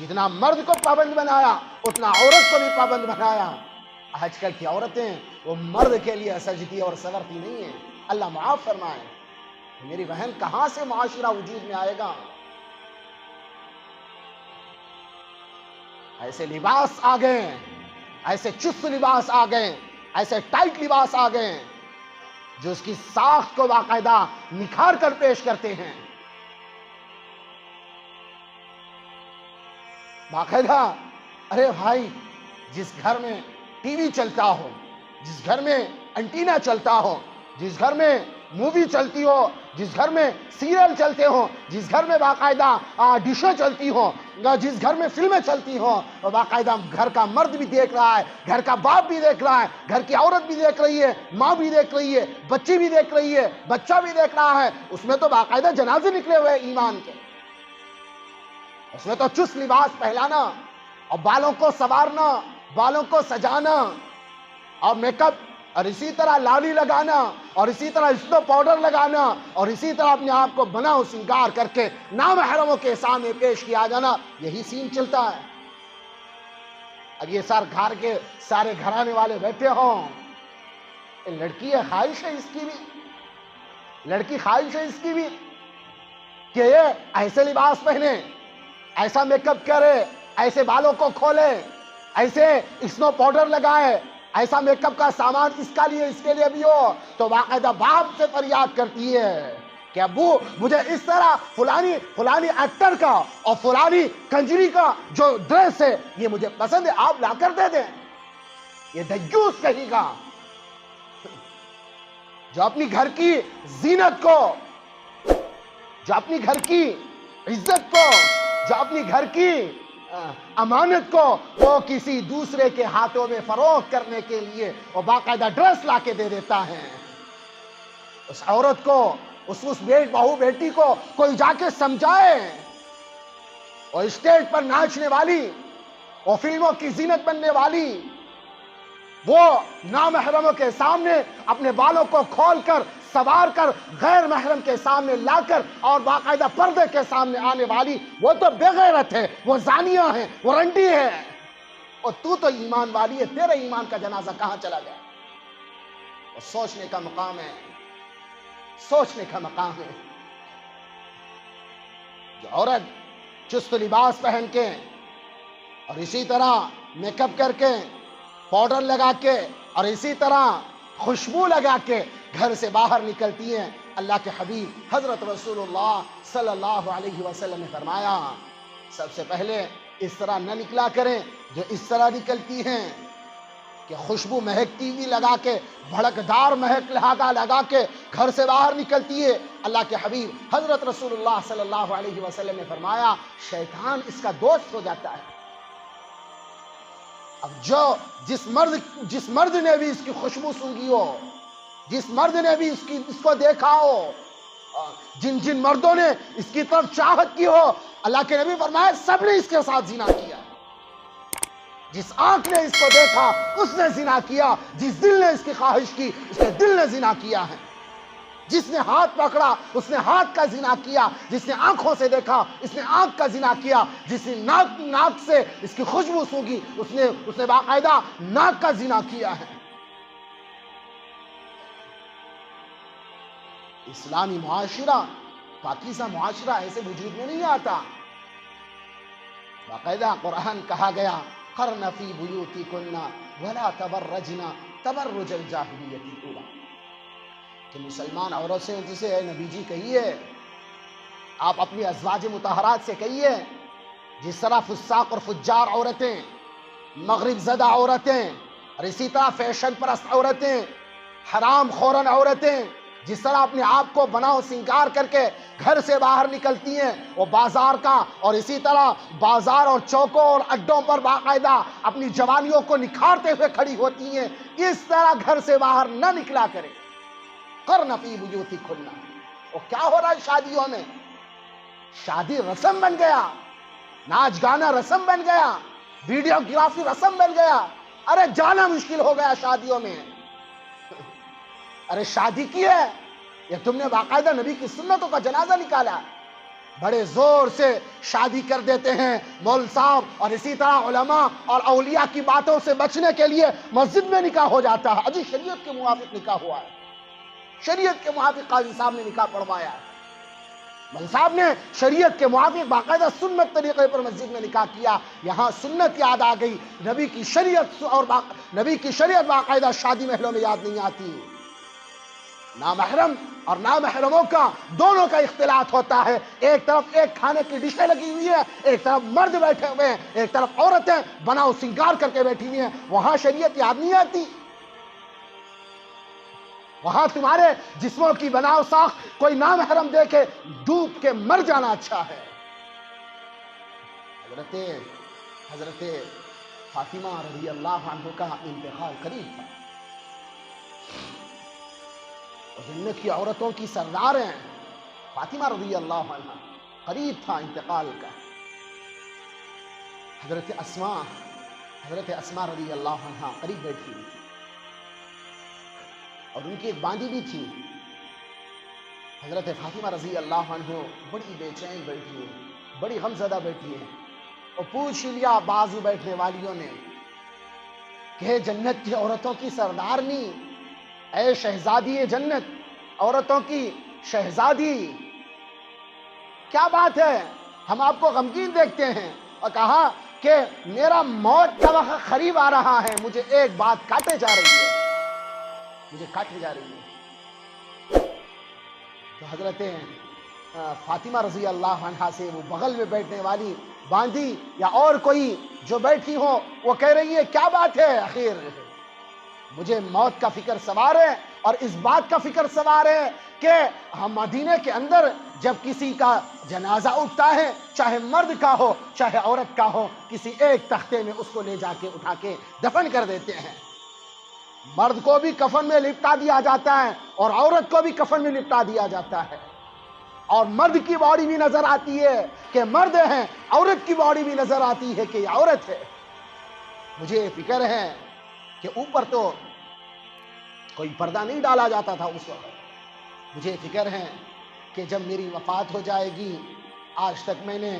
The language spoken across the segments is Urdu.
جتنا مرد کو پابند بنایا اتنا عورت کو بھی پابند بنایا۔ آج کل کی عورتیں وہ مرد کے لیے سجتی اور سورتی نہیں ہیں، اللہ معاف فرمائے۔ میری بہن کہاں سے معاشرہ وجود میں آئے گا؟ ایسے لباس آ گئے، ایسے چست لباس آ گئے، ایسے ٹائٹ لباس آ گئے جو اس کی ساخت کو باقاعدہ نکھار کر پیش کرتے ہیں۔ باقاعدہ ارے بھائی، جس گھر میں ٹی وی چلتا ہو، جس گھر میں انٹینا چلتا ہو، جس گھر میں مووی چلتی ہو، جس گھر میں سیریل چلتے ہوں، جس گھر میں باقاعدہ ڈشیں چلتی ہوں، جس گھر میں فلمیں چلتی ہوں، باقاعدہ گھر کا مرد بھی دیکھ رہا ہے، گھر کا باپ بھی دیکھ رہا ہے، گھر کی عورت بھی دیکھ رہی ہے، ماں بھی دیکھ رہی ہے، بچی بھی دیکھ رہی ہے، بچہ بھی دیکھ رہا ہے۔ اس میں تو باقاعدہ جنازے نکلے ہوئے ایمان کے۔ اس میں تو چست لباس پہلانا اور بالوں کو سنوارنا، بالوں کو سجانا اور میک اپ، اور اسی طرح لالی لگانا، اور اسی طرح اسنو پاؤڈر لگانا، اور اسی طرح اپنے آپ کو بنا و سنگار کر کے نامحرموں کے سامنے پیش کیا جانا، یہی سین چلتا ہے۔ اب یہ گھر کے سارے گھرانے والے بیٹھے ہوں، لڑکی ہے، خواہش ہے اس کی بھی، لڑکی خواہش ہے اس کی بھی کہ یہ ایسے لباس پہنے، ایسا میک اپ کرے، ایسے بالوں کو کھولے، ایسے اسنو پاؤڈر لگائے، ایسا میک اپ کا سامان اس کا لیے، اس کے لیے بھی ہو، تو باقاعدہ باپ سے فریاد کرتی ہے کہ ابو مجھے اس طرح فلانی ایکٹر کا اور فلانی کنجری کا جو ڈریس ہے یہ مجھے پسند ہے، آپ لا کر دے دیں۔ یہ دیوس کہیں گا جو اپنی گھر کی زینت کو، جو اپنی گھر کی عزت کو، جو اپنی گھر کی امانت کو وہ کسی دوسرے کے ہاتھوں میں فروخت کرنے کے لیے وہ باقاعدہ ڈریس لا کے دے دیتا ہے۔ اس عورت کو، اس بہو بیٹی کو کوئی جا کے سمجھائے، اور اسٹیج پر ناچنے والی، وہ فلموں کی زینت بننے والی، وہ نامحرموں کے سامنے اپنے بالوں کو کھول کر، سوار کر، غیر محرم کے سامنے لا کر اور باقاعدہ پردے کے سامنے آنے والی، وہ تو بے غیرت ہے، وہ زانیہ ہے، وہ رنڈی ہے، اور تو ایمان والی ہے، تیرے ایمان کا جنازہ کہاں چلا گیا؟ اور سوچنے کا مقام ہے، سوچنے کا مقام ہے۔ جو عورت چست لباس پہن کے اور اسی طرح میک اپ کر کے، پاؤڈر لگا کے، اور اسی طرح خوشبو لگا کے گھر سے باہر نکلتی ہیں، اللہ کے حبیب حضرت رسول اللہ صلی اللہ علیہ وسلم نے فرمایا سب سے پہلے اس طرح نہ نکلا کریں جو اس طرح نکلتی ہیں کہ خوشبو مہکتی ہوئی لگا کے، بھڑکدار مہک لگا کے گھر سے باہر نکلتی ہے۔ اللہ کے حبیب حضرت رسول اللہ صلی اللہ علیہ وسلم نے فرمایا شیطان اس کا دوست ہو جاتا ہے۔ اب جس مرد نے بھی اس کی خوشبو سونگھی ہو، جس مرد نے بھی اس کو دیکھا ہو، جن مردوں نے اس کی طرف چاہت کی ہو، اللہ کے نبی فرمایا سب نے اس کے ساتھ زنا کیا۔ جس آنکھ نے اس کو دیکھا اس نے زنا کیا، جس دل نے اس کی خواہش کی اس کے دل نے زنا کیا ہے، جس نے ہاتھ پکڑا اس نے ہاتھ کا زنا کیا، جس نے آنکھوں سے دیکھا اس نے آنکھ کا زنا کیا، جس نے ناک سے اس کی خوشبو سونگھی اس نے باقاعدہ ناک کا زنا کیا ہے۔ اسلامی معاشرہ، پاکیزہ معاشرہ ایسے وجود میں نہیں آتا۔ باقاعدہ قرآن کہا گیا قرن فی بیوتکن ولا تبرجن تبرج الجاہلیۃ الاولی، کہ مسلمان عورت سے جسے اے نبی جی کہیے، آپ اپنی ازواج مطہرات سے کہیے، جس طرح فساق اور فجار عورتیں، مغرب زدہ عورتیں، اور اسی طرح فیشن پرست عورتیں، حرام خورن عورتیں جس طرح اپنے آپ کو بنا و سنگار کر کے گھر سے باہر نکلتی ہیں، وہ بازار کا اور اسی طرح بازار اور چوکوں اور اڈوں پر باقاعدہ اپنی جوانیوں کو نکھارتے ہوئے کھڑی ہوتی ہیں، اس طرح گھر سے باہر نہ نکلا کریں۔ قرن فی بیوتکن، وہ کیا ہو رہا ہے شادیوں میں؟ شادی رسم بن گیا، ناچ گانا رسم بن گیا، ویڈیوگرافی رسم بن گیا، ارے جانا مشکل ہو گیا شادیوں میں۔ ارے شادی کی ہے، یا تم نے باقاعدہ نبی کی سنتوں کا جنازہ نکالا؟ بڑے زور سے شادی کر دیتے ہیں مول صاحب، اور اسی طرح علماء اور اولیاء کی باتوں سے بچنے کے لیے مسجد میں نکاح ہو جاتا ہے۔ اجی شریعت کے موافق نکاح ہوا ہے، شریعت کے موافق قاضی صاحب نے نکاح پڑھوایا ہے، مول صاحب نے شریعت کے موافق باقاعدہ سنت طریقے پر مسجد میں نکاح کیا۔ یہاں سنت یاد آ گئی، نبی کی شریعت اور نبی کی شریعت باقاعدہ شادی محلوں میں یاد نہیں آتی۔ نامحرم اور نامحرموں کا دونوں کا اختلاط ہوتا ہے، ایک طرف ایک کھانے کی ڈشیں لگی ہوئی ہے، ایک طرف مرد بیٹھے ہوئے ہیں، ایک طرف عورتیں بناؤ سنگار کر کے بیٹھی ہوئی ہیں، وہاں شریعت یاد نہیں آتی؟ وہاں تمہارے جسموں کی بناؤ ساخت کوئی نامحرم دیکھے ڈوب کے مر جانا اچھا ہے۔ حضرت فاطمہ رضی اللہ عنہ کا انتقال قریب تھا، جنت کی عورتوں کی سردار ہیں فاطمہ رضی اللہ عنہ، قریب تھا انتقال کا۔ حضرت اسماء رضی اللہ عنہ قریب بیٹھی ہوئی تھی، اور ان کی ایک باندی بھی تھی۔ حضرت فاطمہ رضی اللہ عنہ بڑی بے چین بیٹھی ہیں، بڑی غمزدہ بیٹھی ہیں، اور پوچھ لیا بازو بیٹھنے والیوں نے کہ جنت کی عورتوں کی سردارنی، اے شہزادی جنت، عورتوں کی شہزادی، کیا بات ہے؟ ہم آپ کو غمگین دیکھتے ہیں۔ اور کہا کہ میرا موت کا وقت قریب آ رہا ہے، مجھے ایک بات کاٹے جا رہی ہے، مجھے کاٹے جا رہی ہے۔ تو حضرت فاطمہ رضی اللہ عنہا سے وہ بغل میں بیٹھنے والی باندی یا اور کوئی جو بیٹھی ہو، وہ کہہ رہی ہے کیا بات ہے؟ آخر مجھے موت کا فکر سوار ہے، اور اس بات کا فکر سوار ہے کہ ہم مدینے کے اندر جب کسی کا جنازہ اٹھتا ہے، چاہے مرد کا ہو چاہے عورت کا ہو، کسی ایک تختے میں اس کو لے جا کے اٹھا کے دفن کر دیتے ہیں۔ مرد کو بھی کفن میں لپٹا دیا جاتا ہے اور عورت کو بھی کفن میں لپٹا دیا جاتا ہے، اور مرد کی باڈی بھی نظر آتی ہے کہ مرد ہیں، عورت کی باڈی بھی نظر آتی ہے کہ یہ عورت ہے۔ مجھے فکر ہے کہ اوپر تو کوئی پردہ نہیں ڈالا جاتا تھا اس وقت۔ مجھے فکر ہے کہ جب میری وفات ہو جائے گی، آج تک میں نے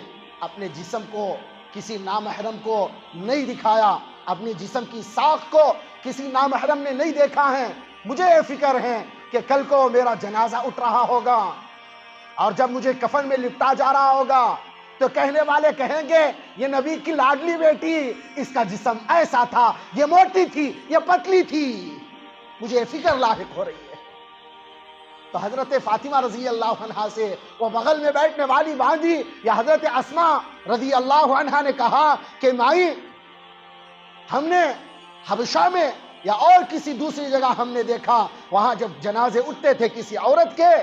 اپنے جسم کو کسی نامحرم کو نہیں دکھایا، اپنی جسم کی ساخت کو کسی نامحرم نے نہیں دیکھا ہے۔ مجھے فکر ہے کہ کل کو میرا جنازہ اٹھ رہا ہوگا، اور جب مجھے کفن میں لپٹا جا رہا ہوگا تو کہنے والے کہیں گے یہ نبی کی لاڈلی بیٹی، اس کا جسم ایسا تھا، یہ موٹی تھی، یہ پتلی تھی۔ مجھے فکر لاحق ہو رہی ہے۔ تو حضرت فاطمہ رضی اللہ عنہا سے وہ بغل میں بیٹھنے والی باندی یا حضرت اسماء رضی اللہ عنہا نے کہا کہ مائی، ہم نے حبشہ میں یا اور کسی دوسری جگہ ہم نے دیکھا، وہاں جب جنازے اٹھتے تھے کسی عورت کے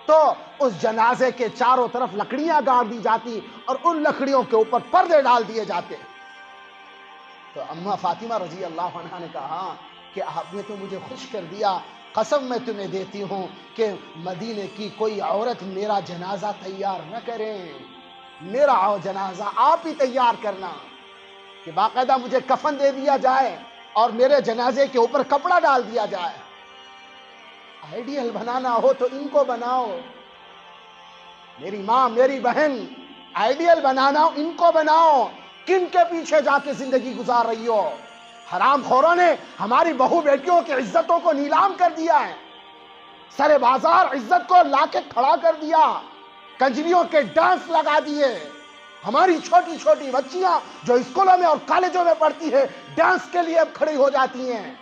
تو اس جنازے کے چاروں طرف لکڑیاں گاڑ دی جاتی اور ان لکڑیوں کے اوپر پردے ڈال دیے جاتے۔ تو اماں فاطمہ رضی اللہ عنہا نے کہا کہ آپ نے تو مجھے خوش کر دیا، قسم میں تمہیں دیتی ہوں کہ مدینے کی کوئی عورت میرا جنازہ تیار نہ کرے، میرا جنازہ آپ ہی تیار کرنا، کہ باقاعدہ مجھے کفن دے دیا جائے اور میرے جنازے کے اوپر کپڑا ڈال دیا جائے۔ آئیڈیل بنانا ہو تو ان کو بناؤ، میری ماں میری بہن، آئیڈیل بنانا ہو ان کو بناؤ، کن کے پیچھے جا کے زندگی گزار رہی ہو؟ حرام خوروں نے ہماری بہو بیٹیوں کی عزتوں کو نیلام کر دیا ہے، سر بازار عزت کو لا کے کھڑا کر دیا، کنجریوں کے ڈانس لگا دیے۔ ہماری چھوٹی چھوٹی بچیاں جو اسکولوں میں اور کالجوں میں پڑھتی ہے ڈانس کے لیے اب کھڑی ہو جاتی ہیں،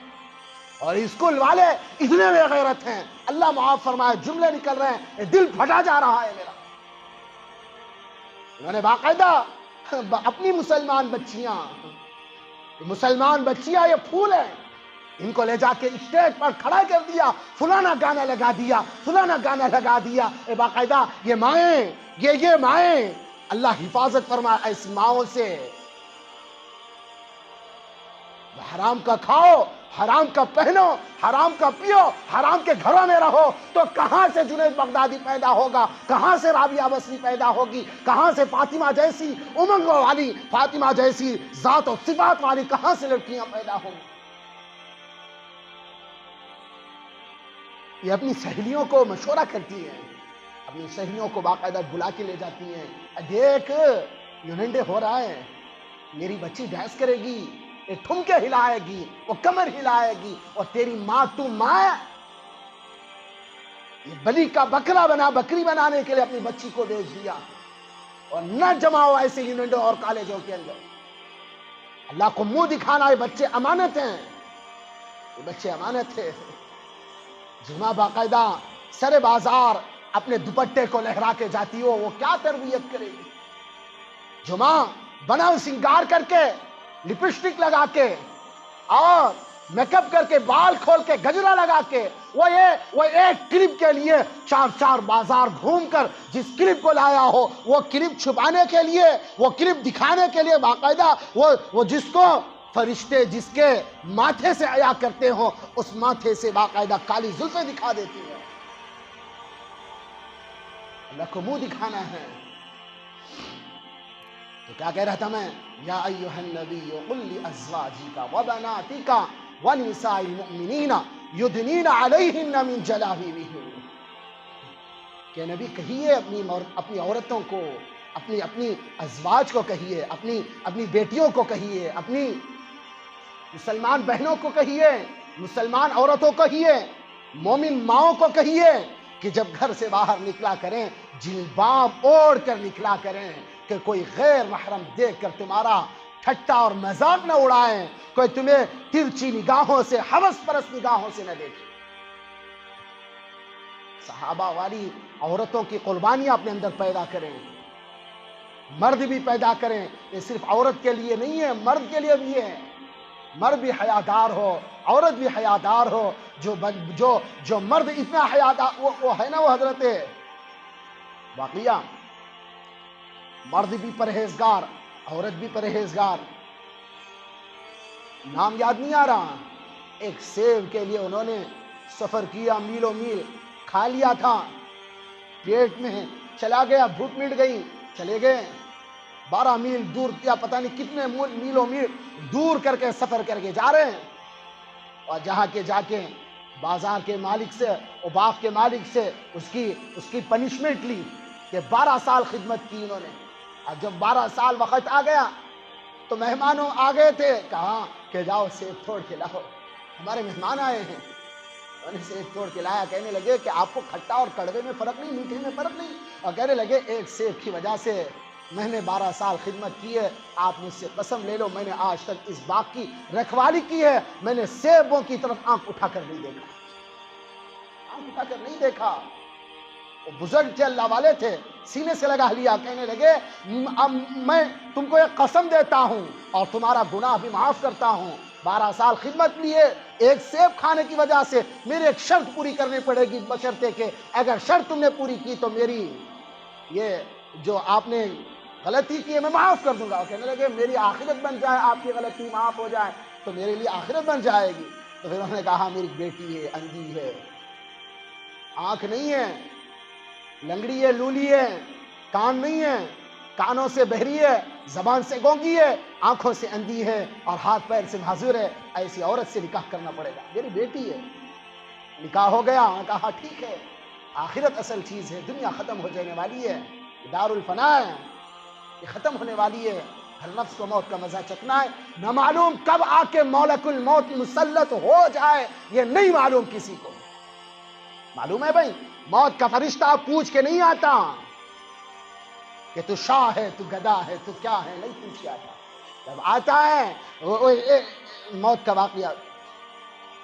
اور اسکول والے اتنے بے غیرت ہیں، اللہ معاف فرمائے جملے نکل رہے ہیں، دل پھٹا جا رہا ہے میرا۔ انہوں نے باقاعدہ اپنی مسلمان بچیاں یہ پھول ہیں، ان کو لے جا کے اسٹیج پر کھڑا کر دیا، فلانا گانا لگا دیا، فلانا گانا لگا دیا۔ باقاعدہ یہ مائیں، یہ مائیں، اللہ حفاظت فرمائے ایسی ماؤں سے۔ حرام کا کھاؤ، حرام کا پہنو، حرام کا پیو، حرام کے گھروں میں رہو، تو کہاں سے جنید بغدادی پیدا ہوگا؟ کہاں سے رابعہ بصری پیدا ہوگی؟ کہاں سے فاطمہ جیسی امنگوں والی، فاطمہ جیسی ذات و صفات والی کہاں سے لڑکیاں پیدا ہوں گی؟ یہ اپنی سہیلیوں کو مشورہ کرتی ہیں، اپنی سہیلیوں کو باقاعدہ بلا کے لے جاتی ہیں، دیکھ یوننڈے ہو رہا ہے، میری بچی ڈانس کرے گی، یہ ٹھمکے ہلائے گی، وہ کمر ہلائے گی، اور تیری ماں یہ بلی کا بکری بنانے کے لیے اپنی بچی کو بیچ دیا، اور نہ جماؤ ایسے یوننڈوں اور کالجوں کے اندر۔ اللہ کو منہ دکھانا، یہ بچے امانت ہیں، یہ بچے امانت ہے۔ جو ماں باقاعدہ سر بازار اپنے دوپٹے کو لہرا کے جاتی ہو، وہ کیا تربیت کرے گی؟ جو ماں بناؤ سنگار کر کے، لپسٹک لگا کے اور میک اپ کر کے، بال کھول کے، گجرا لگا کے، وہ ایک کلپ کے لیے چار بازار گھوم کر جس کلپ کو لایا ہو، وہ کلپ چھپانے کے لیے، وہ کلپ دکھانے کے لیے باقاعدہ وہ جس کو فرشتے جس کے ماتھے سے عیا کرتے ہو، اس ماتھے سے باقاعدہ کالی زلفیں دکھا دیتی ہے۔ اللہ کو منہ دکھانا ہے۔ تو کیا کہہ رہا تھا میں؟ یا ایھا النبی قل لازواجک وبناتک ونساء المؤمنین یدنین علیہن من جلابیبہن، کہ نبی کہیے اپنی عورتوں کو، اپنی ازواج کو کہیے، اپنی بیٹیوں کو کہیے، اپنی مسلمان بہنوں کو کہیے، مسلمان عورتوں کو کہیے، مومن ماؤں کو کہیے کہ جب گھر سے باہر نکلا کریں جلباب اوڑھ کر نکلا کریں، کہ کوئی غیر محرم دیکھ کر تمہارا ٹھٹا اور مذاق نہ اڑائیں، کوئی تمہیں ترچی نگاہوں سے، ہوس پرست نگاہوں سے نہ دیکھے۔ صحابہ والی عورتوں کی قربانیاں اپنے اندر پیدا کریں، مرد بھی پیدا کریں۔ یہ صرف عورت کے لیے نہیں ہے، مرد کے لیے بھی ہے۔ مرد بھی حیادار ہو، عورت بھی حیادار ہو۔ جو مرد اتنا حیادار وہ ہے نا، وہ حضرت واقعہ، مرد بھی پرہیزگار، عورت بھی پرہیزگار۔ نام یاد نہیں آ رہا، ایک سیب کے لیے انہوں نے سفر کیا، میلوں میل کھا لیا تھا، پیٹ میں چلا گیا، بھوک مٹ گئی، چلے گئے 12 میل دور، یا پتہ نہیں کتنے میلوں میل دور کر کے سفر کر کے جا رہے ہیں، اور جا کے بازار کے مالک سے اور باغ کے مالک سے اس کی پنشمنٹ لی کہ 12 سال خدمت کی انہوں نے۔ اور جب 12 سال وقت آ گیا تو مہمانوں آ گئے تھے، کہا کہ جاؤ سیب توڑ کے لاؤ، ہمارے مہمان آئے ہیں۔ انہوں نے سیب توڑ کے لایا، کہنے لگے کہ آپ کو کھٹا اور کڑوے میں فرق نہیں، میٹھے میں فرق نہیں، اور کہنے لگے ایک سیب کی وجہ سے میں نے 12 سال خدمت کی ہے، آپ مجھ سے قسم لے لو، میں نے آج تک اس باغ کی رکھوالی کی ہے، میں نے سیبوں کی طرف آنکھ اٹھا کر نہیں دیکھا، آنکھ اٹھا کر نہیں دیکھا۔ وہ بزرگ تھے، اللہ والے تھے، سینے سے لگا لیا، کہنے لگے میں تم کو ایک قسم دیتا ہوں اور تمہارا گناہ بھی معاف کرتا ہوں، 12 سال خدمت لیے، ایک سیب کھانے کی وجہ سے میری ایک شرط پوری کرنی پڑے گی، بشرطے کہ اگر شرط تم نے پوری کی تو میری یہ جو آپ نے غلطی کی ہے میں معاف کر دوں گا۔ کہنے لگے میری آخرت بن جائے، آپ کی غلطی معاف ہو جائے تو میرے لیے آخرت بن جائے گی۔ تو پھر انہوں نے کہا میری بیٹی ہے، اندھی ہے، آنکھ نہیں ہے، لنگڑی ہے، لولی ہے، کان نہیں ہے، کانوں سے بہری ہے، زبان سے گونگی ہے، آنکھوں سے اندھی ہے اور ہاتھ پیر سے معذور ہے، ایسی عورت سے نکاح کرنا پڑے گا، میری بیٹی ہے۔ نکاح ہو گیا، کہا ٹھیک ہے، آخرت اصل چیز ہے، دنیا ختم ہو جانے والی ہے، دار الفنا ہے، یہ ختم ہونے والی ہے، ہر نفس کو موت کا مزہ چکنا ہے، نہ معلوم کب آ کے ملک الموت مسلط ہو جائے، یہ نہیں معلوم کسی کو۔ معلوم ہے بھائی، موت کا فرشتہ پوچھ کے نہیں آتا کہ تو شاہ ہے، تو گدا ہے، تو کیا ہے، نہیں پوچھ کے آتا، جب آتا ہے موت کا واقعہ۔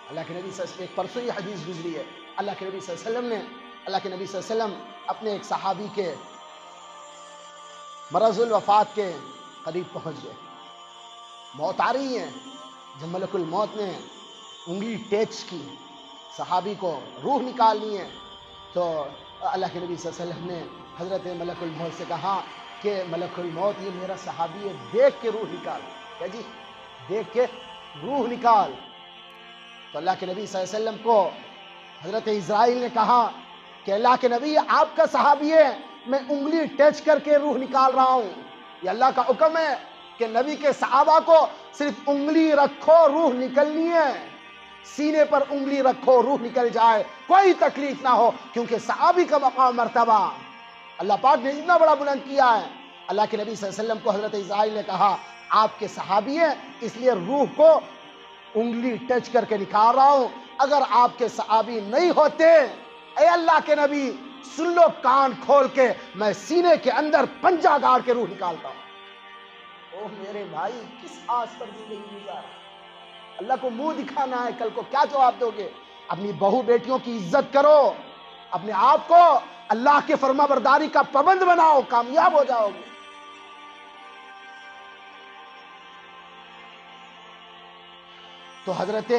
اللہ کے نبی صلی اللہ علیہ وسلم، ایک پرسوں یہ حدیث گزری ہے، اللہ کے نبی صلی اللہ علیہ وسلم نے، اللہ کے نبی صلی اللہ علیہ وسلم اپنے ایک صحابی کے مرض الوفات کے قریب پہنچ گئے، موت آ رہی ہے، جب ملک الموت نے انگلی ٹیچ کی، صحابی کو روح نکالنی ہے، تو اللہ کے نبی صلی اللہ علیہ وسلم نے حضرت ملک الموت سے کہا کہ ملک الموت یہ میرا صحابی ہے، دیکھ کے روح نکال، کیا جی دیکھ کے روح نکال۔ تو اللہ کے نبی صلی اللہ علیہ وسلم کو حضرت اسرائیل نے کہا کہ اللہ کے نبی آپ کا صحابی ہے، میں انگلی ٹچ کر کے روح نکال رہا ہوں، یہ اللہ کا حکم ہے کہ نبی کے صحابہ کو صرف انگلی رکھو روح نکلنی ہے، سینے پر انگلی رکھو روح نکل جائے کوئی تکلیف نہ ہو، کیونکہ صحابی کا مقام مرتبہ اللہ پاک نے اتنا بڑا بلند کیا ہے۔ اللہ کے نبی صلی اللہ علیہ وسلم کو حضرت اسرائیل نے کہا آپ کے صحابی ہیں اس لیے روح کو انگلی ٹچ کر کے نکال رہا ہوں، اگر آپ کے صحابی نہیں ہوتے اے اللہ کے نبی سن لو کان کھول کے، میں سینے کے اندر پنجہ گاڑ کے روح نکالتا ہوں۔ اوہ میرے بھائی کس آس پر دی گئی گزار، اللہ کو منہ دکھانا ہے، کل کو کیا جواب دو گے؟ اپنی بہو بیٹیوں کی عزت کرو، اپنے آپ کو اللہ کے فرما برداری کا پابند بناؤ، کامیاب ہو جاؤ گے۔ تو حضرت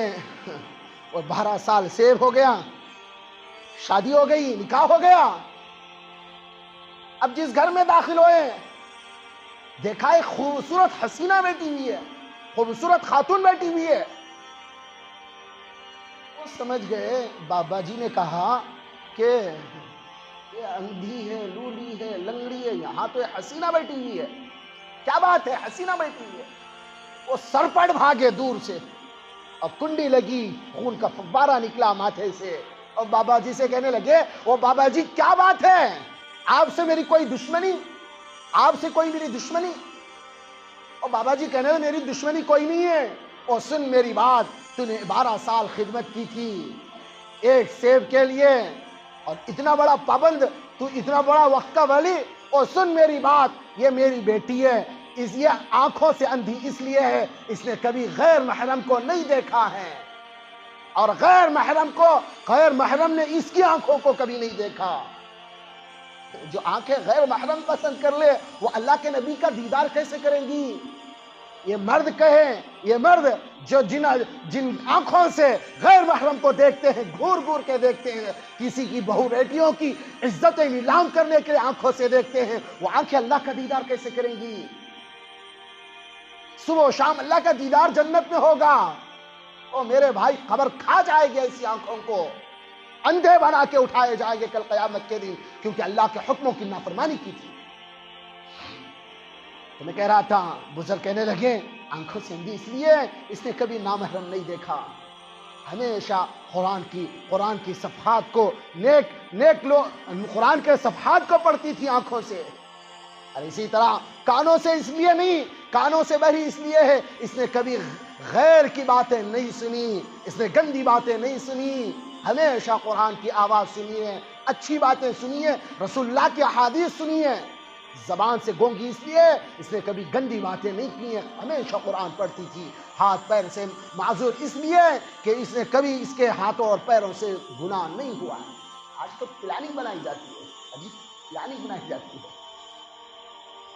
وہ 12 سال سیو ہو گیا، شادی ہو گئی، نکاح ہو گیا۔ اب جس گھر میں داخل ہوئے دیکھا ایک خوبصورت حسینہ بیٹھی ہوئی ہے، خوبصورت خاتون بیٹھی ہوئی ہے۔ وہ سمجھ گئے، بابا جی نے کہا کہ یہ اندھی ہے، لولی ہے، لنگڑی ہے، یہاں تو حسینہ بیٹھی ہوئی ہے، کیا بات ہے حسینہ بیٹھی ہوئی ہے۔ وہ سر پڑ بھاگے دور سے، اور کنڈی لگی، خون کا فوارہ نکلا ماتھے سے، اور بابا جی سے کہنے لگے وہ بابا جی کیا بات ہے، آپ سے میری کوئی دشمنی، آپ سے کوئی میری دشمنی؟ اور بابا جی کہنے لگے میری دشمنی کوئی نہیں ہے، اور سن میری بات، تو نے 12 سال خدمت کی تھی ایک سیب کے لیے، اور اتنا بڑا پابند، تو اتنا بڑا وقت کا ولی، اور سن میری بات، یہ میری بیٹی ہے، یہ آنکھوں سے اندھی اس لیے ہے اس نے کبھی غیر محرم کو نہیں دیکھا ہے، اور غیر محرم نے اس کی آنکھوں کو کبھی نہیں دیکھا۔ جو آنکھیں غیر محرم پسند کر لے وہ اللہ کے نبی کا دیدار کیسے کریں گی؟ یہ مرد کہیں، یہ مرد جو جن آنکھوں سے غیر محرم کو دیکھتے ہیں، گھور گھور کے دیکھتے ہیں، کسی کی بہو بیٹیوں کی عزتیں نیلام کرنے کے آنکھوں سے دیکھتے ہیں، وہ آنکھیں اللہ کا دیدار کیسے کریں گی؟ صبح و شام اللہ کا دیدار جنت میں ہوگا۔ او میرے بھائی قبر کھا جائے گی ایسی آنکھوں کو، اندھے بنا کے اٹھائے جائیں گے کل قیامت کے دن، کیونکہ اللہ کے حکموں کی نافرمانی کی تھی۔ تو میں کہہ رہا تھا، بزرگ کہنے لگے آنکھوں سے اندھی اس لیے اس نے کبھی نامحرم نہیں دیکھا، ہمیشہ قرآن کی صفحات کو قرآن کے صفحات کو پڑھتی تھی آنکھوں سے۔ اور اسی طرح کانوں سے اس لیے نہیں، کانوں سے بہری اس لیے ہے اس نے کبھی غیر کی باتیں نہیں سنی، اس نے گندی باتیں نہیں سنی، ہمیشہ قرآن کی آواز سنی ہے، اچھی باتیں سنی ہے، رسول اللہ کی احادیث سنی ہے۔ زبان سے گونگی اس لیے اس نے کبھی گندی باتیں نہیں کی ہیں، ہمیشہ قرآن پڑھتی تھی۔ ہاتھ پیر سے معذور اس لیے کہ اس نے کبھی اس کے ہاتھوں اور پیروں سے گناہ نہیں ہوا ہے۔ آج تو پلاننگ بنائی جاتی ہے، عجیب پلاننگ بنائی جاتی ہے،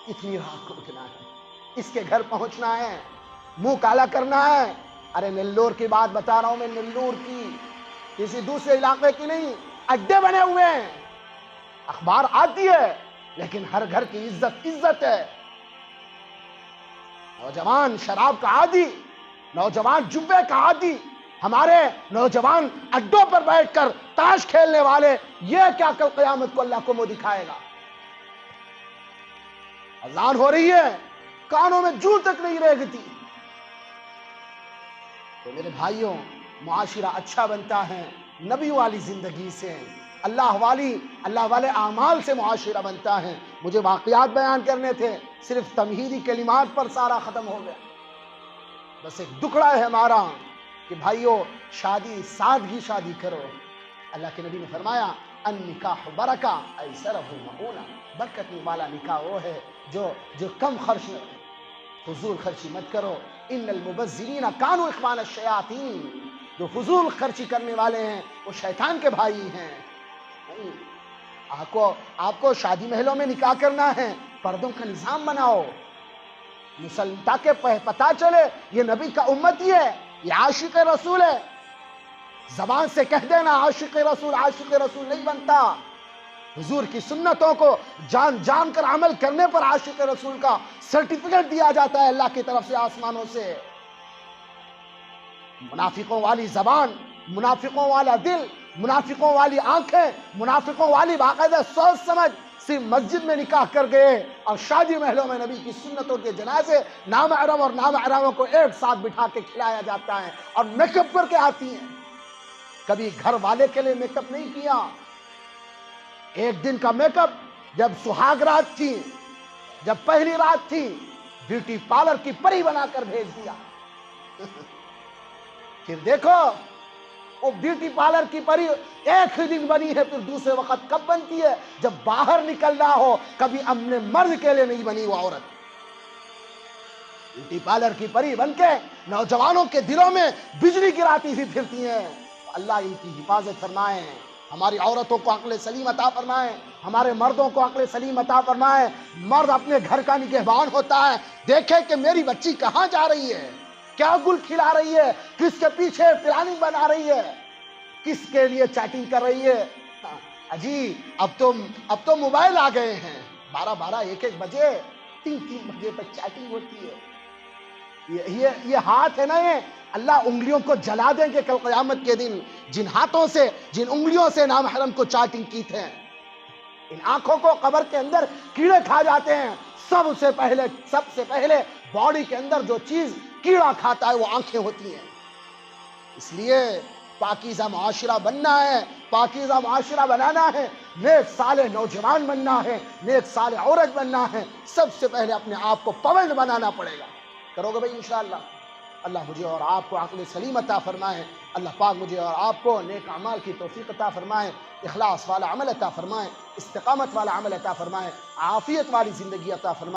اتنی رات کو اٹھنا ہے، اس کے گھر پہنچنا ہے، منہ کالا کرنا ہے۔ ارے نلور کی بات بتا رہا ہوں میں، نلور کی، کسی دوسرے علاقے کی نہیں، اڈے بنے ہوئے ہیں، اخبار آتی ہے لیکن ہر گھر کی عزت ہے۔ نوجوان شراب کا عادی، نوجوان جوے کا عادی، ہمارے نوجوان اڈوں پر بیٹھ کر تاش کھیلنے والے، یہ کیا کل قیامت کو اللہ کو منہ دکھائے گا؟ اذان ہو رہی ہے، کانوں میں جوں تک نہیں ریگتی۔ تو میرے بھائیوں، معاشرہ اچھا بنتا ہے نبی والی زندگی سے، اللہ والے اعمال سے معاشرہ بنتا ہے۔ مجھے واقعات بیان کرنے تھے، صرف تمہیدی کلمات پر سارا ختم ہو گیا۔ بس ایک دکڑا ہے ہمارا کہ بھائیوں شادی سادگی شادی کرو۔ اللہ کے نبی نے فرمایا النکاح برکہ ایسرہ مؤونہ، برکت والا نکاح وہ ہے جو کم خرچ میں، فضول خرچی مت کرو۔ ان المبذرین کانوا اخوان الشیاطین، جو فضول خرچی کرنے والے ہیں وہ شیطان کے بھائی ہیں۔ نہیں، آپ کو شادی محلوں میں نکاح کرنا ہے، پردوں کا نظام بناؤ، تاکہ پتہ چلے یہ نبی کا امتی ہے، یہ عاشق رسول ہے۔ زبان سے کہہ دینا عاشق رسول نہیں بنتا، حضور کی سنتوں کو جان کر عمل کرنے پر عاشق رسول کا سرٹیفکیٹ دیا جاتا ہے اللہ کی طرف سے، آسمانوں سے۔ منافقوں والی زبان، منافقوں والا دل، منافقوں والی آنکھیں، منافقوں والی باقاعدہ سوچ سمجھ صرف مسجد میں نکاح کر گئے اور شادی محلوں میں نبی کی سنتوں کے جنازے نامحرم اور نامحرموں کو ایک ساتھ بٹھا کے کھلایا جاتا ہے اور میک اپ کر کے آتی ہیں. کبھی گھر والے کے لیے میک اپ نہیں کیا. ایک دن کا میک اپ جب سہاگ رات تھی، جب پہلی رات تھی، بیوٹی پارلر کی پری بنا کر بھیج دیا. پھر دیکھو وہ بیوٹی پارلر کی پری ایک ہی دن بنی ہے، پھر دوسرے وقت کب بنتی ہے؟ جب باہر نکلنا ہو. کبھی اپنے مرد کے لیے نہیں بنی وہ عورت. بیوٹی پارلر کی پری بن کے نوجوانوں کے دلوں میں بجلی گراتی ہوئی پھرتی ہیں. اللہ ان کی حفاظت فرمائے، ہماری عورتوں کو عقل سلیم عطا فرمائے، ہمارے مردوں کو عقل سلیم عطا فرمائے. مرد اپنے گھر کا نگہبان ہوتا ہے، دیکھے کہ میری بچی کہاں جا رہی ہے، کیا گل کھلا رہی ہے، کس کے پیچھے پلاننگ بنا رہی ہے، کس کے لیے چیٹنگ کر رہی ہے. اجی اب تو موبائل آ گئے ہیں، 12 1 بجے 3 بجے تک چیٹنگ ہوتی ہے. یہ ہاتھ ہے نا، یہ اللہ انگلیوں کو جلا دیں گے کل قیامت کے دن. جن ہاتھوں سے، جن انگلیوں سے نامحرم کو چیٹنگ کی تھے، ان آنکھوں کو قبر کے اندر کیڑے کھا جاتے ہیں. سب سے پہلے باڈی کے اندر جو چیز کیڑا کھاتا ہے وہ آنکھیں ہوتی ہیں. اس لیے پاکیزہ معاشرہ بننا ہے، پاکیزہ معاشرہ بنانا ہے، نیک صالح نوجوان بننا ہے، نیک صالح عورت بننا ہے. سب سے پہلے اپنے آپ کو پابند بنانا پڑے گا. کرو گے بھائی انشاءاللہ. اللہ مجھے اور آپ کو عقل سلیم عطا فرمائے. اللہ پاک مجھے اور آپ کو نیک اعمال کی توفیق عطا فرمائے، اخلاص والا عمل عطا فرمائے، استقامت والا عمل عطا فرمائے، عافیت والی زندگی عطا فرمائے.